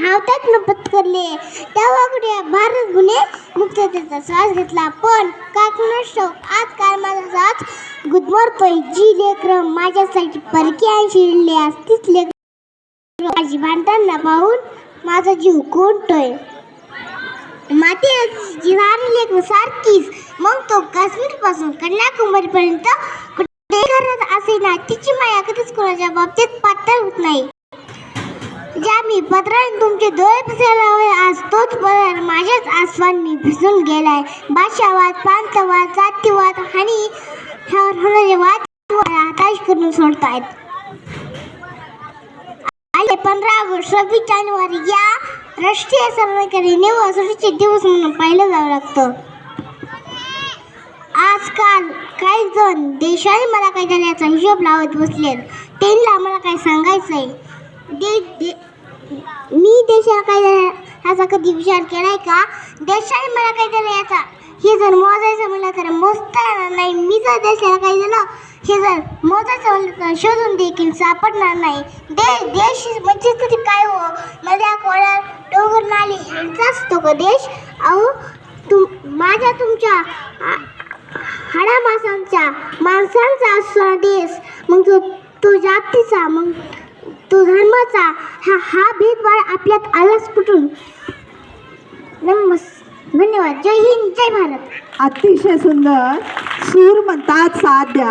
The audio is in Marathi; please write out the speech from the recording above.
हावतात पत्करले. तेव्हा कुठे भारत गुन्हे मुक्ततेचा श्वास घेतला. पण का कुणास ठाऊक आजकाल माझा श्वास गुदमरतोय. जी लेकरं माझ्यासाठी परकी शिरले असतीच लेकरं माझी भांडताना पाहून माझा जीव कोंडतोय. माती जिवारी लेकरं सारखीच, मग तो काश्मीर पासून कन्याकुमारी पर्यंत कुठे करत असे ना, तिची माया कधीच कोणाच्या बाबतीत पातळ होत नाही. ज्या मी पत्राने तुमचे डोळे पुसायला हवे, आज तोच पदार माझ्याच आसवांनी भिजून गेलाय. भाषावाद, प्रांतवाद, जातीवाद आणि ह्यावर होणारे वाद हताश करून सोडतायत. आले 15 ऑगस्ट, 26 जानेवारी या राष्ट्रीय सर्वकरी निव्वळ सुट्टीचे दिवस म्हणून पाहिलं जावं लागतं. आजकाल काही जण देशाने मला काय झालं याचा हिशोब लावत बसलेत. त्यांना मला काय सांगायचंय, मी देशाला काय झालं ह्याचा कधी विचार केलाय का? देशाने मला काय झालं याचा हे जर मोजायचं म्हणलं तर मोजता येणार नाही. मी जर देशाला काय झालं हे जर मोजायचं म्हणलं तर शोधून देखील सापडणार नाही. देश म्हणजे तरी काय हो, नद्या खोऱ्या डोंगर नाले यांचा असतो का देश? अहो माझ्या तुमच्या हाडामासांच्या माणसांचा असतो देश. मग तो जातीचा, मग तो धर्माचा, हा भेदभाव आपल्यात आलाच कुठून? धन्यवाद. जय हिंद, जय भारत. अतिशय सुंदर सूर म्हणतात साध्या.